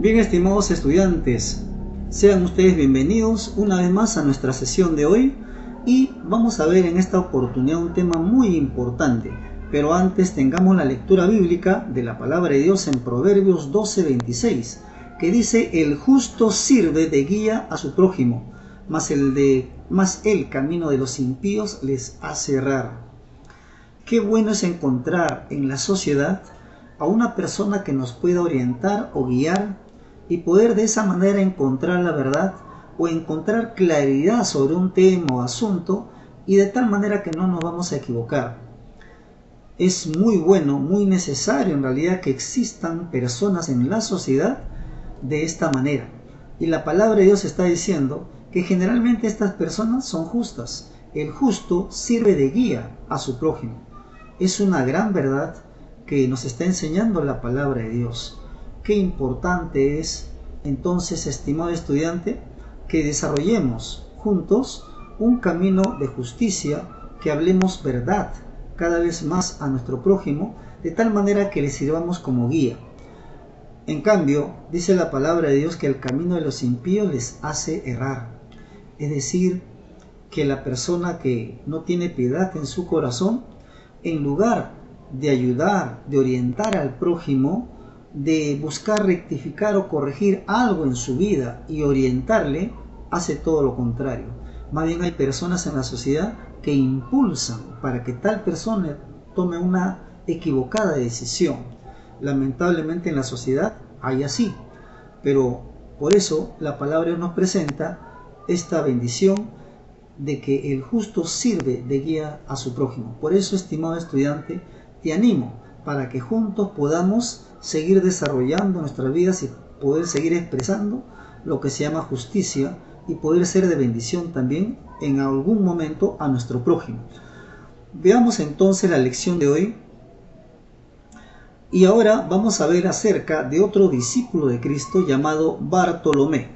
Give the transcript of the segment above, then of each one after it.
Bien, estimados estudiantes, sean ustedes bienvenidos una vez más a nuestra sesión de hoy y vamos a ver en esta oportunidad un tema muy importante. Pero antes tengamos la lectura bíblica de la palabra de Dios en Proverbios 12:26, que dice: el justo sirve de guía a su prójimo, mas el camino de los impíos les hace errar. Qué bueno es encontrar en la sociedad a una persona que nos pueda orientar o guiar y poder de esa manera encontrar la verdad o encontrar claridad sobre un tema o asunto, y de tal manera que no nos vamos a equivocar. Es muy bueno, muy necesario en realidad que existan personas en la sociedad de esta manera. Y la palabra de Dios está diciendo que generalmente estas personas son justas. El justo sirve de guía a su prójimo. Es una gran verdad que nos está enseñando la palabra de Dios. Qué importante es entonces, estimado estudiante, que desarrollemos juntos un camino de justicia, que hablemos verdad cada vez más a nuestro prójimo, de tal manera que le sirvamos como guía. En cambio, dice la palabra de Dios que el camino de los impíos les hace errar. Es decir, que la persona que no tiene piedad en su corazón, en lugar de ayudar, de orientar al prójimo, de buscar rectificar o corregir algo en su vida y orientarle, hace todo lo contrario. Más bien hay personas en la sociedad que impulsan para que tal persona tome una equivocada decisión. Lamentablemente en la sociedad hay así, pero por eso la palabra nos presenta esta bendición de que el justo sirve de guía a su prójimo. Por eso, estimado estudiante, te animo para que juntos podamos seguir desarrollando nuestras vidas y poder seguir expresando lo que se llama justicia y poder ser de bendición también en algún momento a nuestro prójimo. Veamos entonces la lección de hoy. Y ahora vamos a ver acerca de otro discípulo de Cristo llamado Bartolomé,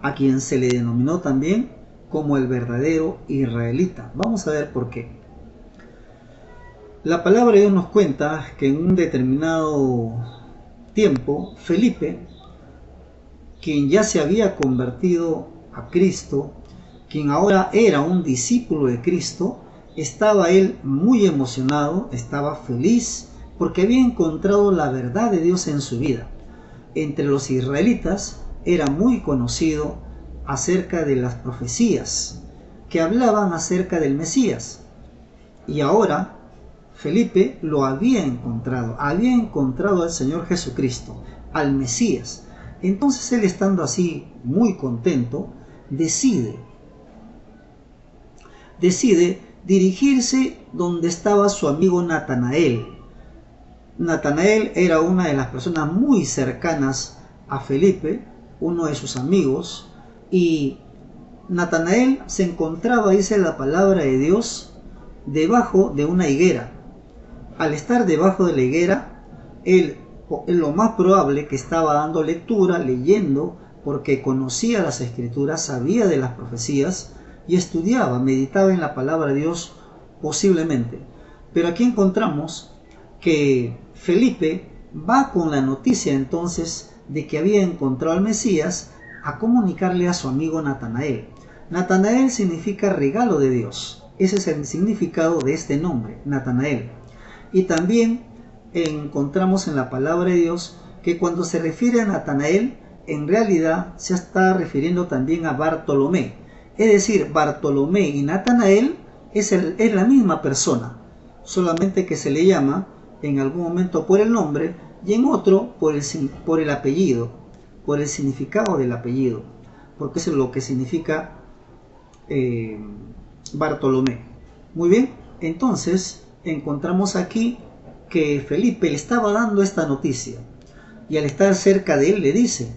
a quien se le denominó también como el verdadero israelita. Vamos a ver por qué. La palabra de Dios nos cuenta que en un determinado tiempo, Felipe, quien ya se había convertido a Cristo, quien ahora era un discípulo de Cristo, estaba él muy emocionado, estaba feliz, porque había encontrado la verdad de Dios en su vida. Entre los israelitas era muy conocido acerca de las profecías que hablaban acerca del Mesías. Y ahora Felipe lo había encontrado al Señor Jesucristo, al Mesías. Entonces él, estando así muy contento, decide dirigirse donde estaba su amigo Natanael. Natanael era una de las personas muy cercanas a Felipe, uno de sus amigos, y Natanael se encontraba, dice la palabra de Dios, debajo de una higuera. Al estar debajo de la higuera, él lo más probable que estaba dando lectura, leyendo, porque conocía las escrituras, sabía de las profecías y estudiaba, meditaba en la palabra de Dios posiblemente. Pero aquí encontramos que Felipe va con la noticia entonces de que había encontrado al Mesías a comunicarle a su amigo Natanael. Natanael significa regalo de Dios. Ese es el significado de este nombre, Natanael. Y también encontramos en la palabra de Dios que cuando se refiere a Natanael, en realidad se está refiriendo también a Bartolomé. Es decir, Bartolomé y Natanael es la misma persona, solamente que se le llama en algún momento por el nombre y en otro por el apellido, por el significado del apellido, porque eso es lo que significa Bartolomé. Muy bien, entonces encontramos aquí que Felipe le estaba dando esta noticia, y al estar cerca de él le dice: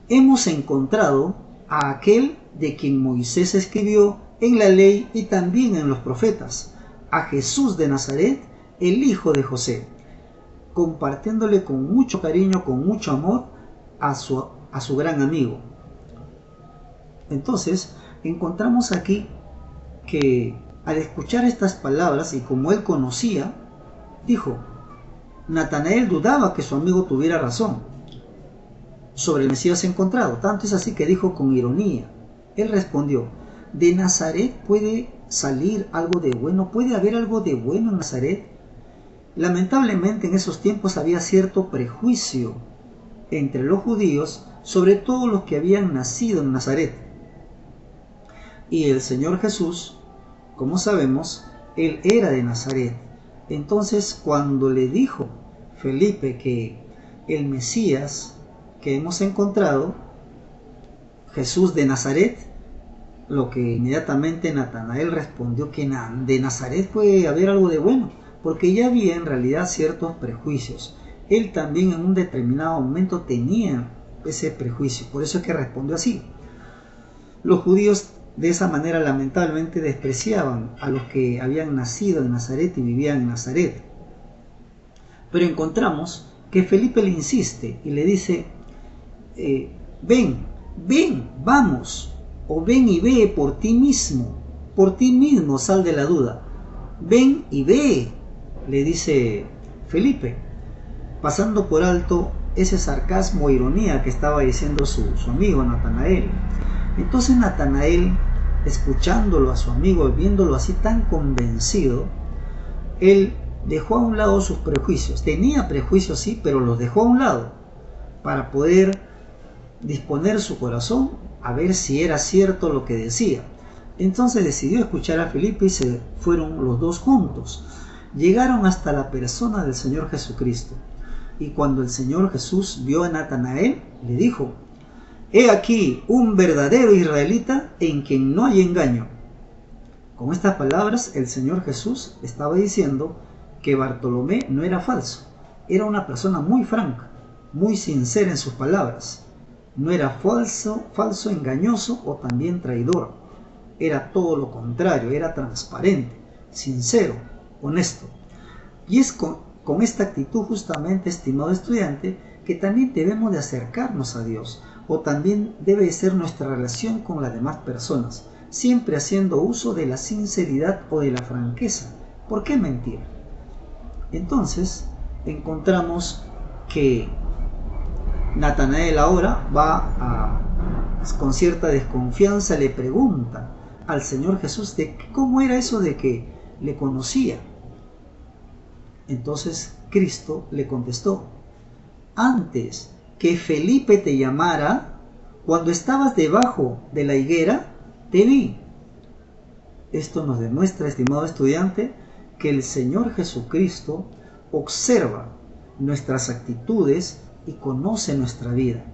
hemos encontrado a aquel de quien Moisés escribió en la ley y también en los profetas, a Jesús de Nazaret, el hijo de José, compartiéndole con mucho cariño, con mucho amor a su gran amigo. Entonces encontramos aquí que al escuchar estas palabras, y como él conocía, dijo: Natanael dudaba que su amigo tuviera razón, sobre el Mesías encontrado. Tanto es así que dijo con ironía. Él respondió: ¿de Nazaret puede salir algo de bueno? ¿Puede haber algo de bueno en Nazaret? Lamentablemente en esos tiempos había cierto prejuicio entre los judíos, sobre todo los que habían nacido en Nazaret. Y el Señor Jesús, como sabemos, Él era de Nazaret. Entonces, cuando le dijo Felipe que el Mesías que hemos encontrado, Jesús de Nazaret, lo que inmediatamente Natanael respondió que de Nazaret puede haber algo de bueno, porque ya había en realidad ciertos prejuicios. Él también en un determinado momento tenía ese prejuicio, por eso es que respondió así. Los judíos de esa manera lamentablemente despreciaban a los que habían nacido en Nazaret y vivían en Nazaret. Pero encontramos que Felipe le insiste y le dice: ven, vamos, o ven y ve por ti mismo sal de la duda. Ven y ve, le dice Felipe, pasando por alto ese sarcasmo e ironía que estaba diciendo su amigo Natanael. Entonces Natanael, escuchándolo a su amigo, viéndolo así tan convencido, él dejó a un lado sus prejuicios. Tenía prejuicios, sí, pero los dejó a un lado para poder disponer su corazón a ver si era cierto lo que decía. Entonces decidió escuchar a Felipe y se fueron los dos juntos. Llegaron hasta la persona del Señor Jesucristo. Y cuando el Señor Jesús vio a Natanael, le dijo: he aquí un verdadero israelita en quien no hay engaño. Con estas palabras el Señor Jesús estaba diciendo que Bartolomé no era falso. Era una persona muy franca, muy sincera en sus palabras. No era falso, engañoso o también traidor. Era todo lo contrario, era transparente, sincero, honesto. Y es con esta actitud justamente, estimado estudiante, que también debemos de acercarnos a Dios, o también debe ser nuestra relación con las demás personas, siempre haciendo uso de la sinceridad o de la franqueza. ¿Por qué mentir? Entonces encontramos que Natanael ahora con cierta desconfianza le pregunta al Señor Jesús de cómo era eso de que le conocía. Entonces Cristo le contestó: antes que Felipe te llamara, cuando estabas debajo de la higuera, te vi. Esto nos demuestra, estimado estudiante, que el Señor Jesucristo observa nuestras actitudes y conoce nuestra vida.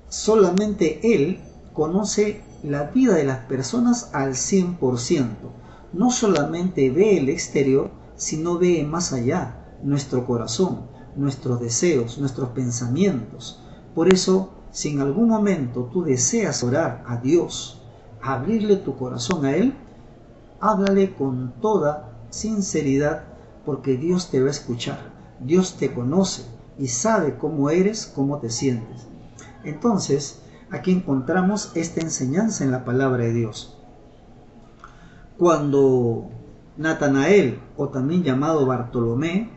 Solamente Él conoce la vida de las personas al 100%. No solamente ve el exterior, sino ve más allá, nuestro corazón, nuestros deseos, nuestros pensamientos. Por eso, si en algún momento tú deseas orar a Dios, abrirle tu corazón a Él, háblale con toda sinceridad, porque Dios te va a escuchar. Dios te conoce y sabe cómo eres, cómo te sientes. Entonces, aquí encontramos esta enseñanza en la palabra de Dios. Cuando Natanael, o también llamado Bartolomé,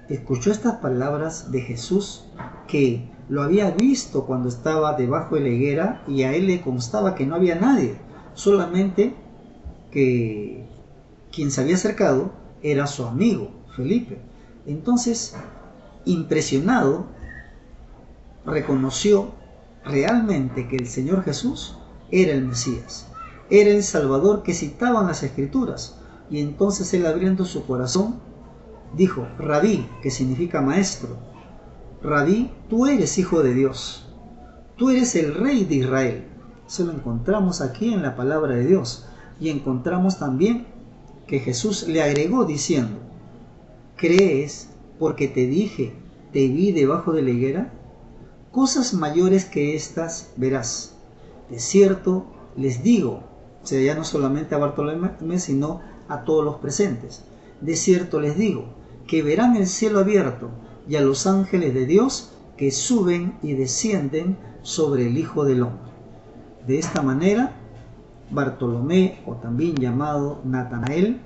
escuchó estas palabras de Jesús, que lo había visto cuando estaba debajo de la higuera, y a él le constaba que no había nadie, solamente que quien se había acercado era su amigo Felipe. Entonces, impresionado, reconoció realmente que el Señor Jesús era el Mesías, era el Salvador que citaban las Escrituras. Y entonces él, abriendo su corazón, dijo: Rabí, que significa maestro, Rabí, tú eres hijo de Dios, tú eres el Rey de Israel. Eso lo encontramos aquí en la palabra de Dios. Y encontramos también que Jesús le agregó diciendo: ¿crees porque te dije, te vi debajo de la higuera? Cosas mayores que estas verás. De cierto les digo, o sea, ya no solamente a Bartolomé, sino a todos los presentes. De cierto les digo, que verán el cielo abierto y a los ángeles de Dios que suben y descienden sobre el Hijo del Hombre. De esta manera, Bartolomé, o también llamado Natanael,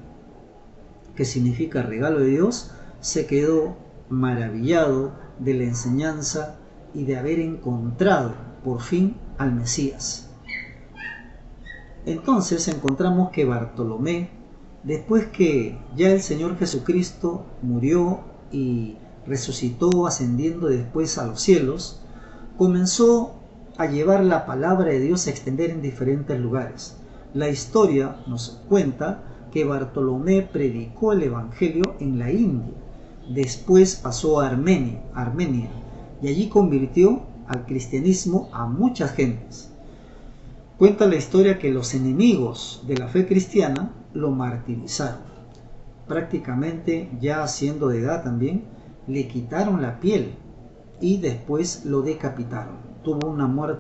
que significa regalo de Dios, se quedó maravillado de la enseñanza y de haber encontrado por fin al Mesías. Entonces encontramos que Bartolomé, después que ya el Señor Jesucristo murió y resucitó ascendiendo después a los cielos, comenzó a llevar la palabra de Dios a extender en diferentes lugares. La historia nos cuenta que Bartolomé predicó el Evangelio en la India, después pasó a Armenia y allí convirtió al cristianismo a muchas gentes. Cuenta la historia que los enemigos de la fe cristiana lo martirizaron. Prácticamente ya siendo de edad también, le quitaron la piel y después lo decapitaron. Tuvo una muerte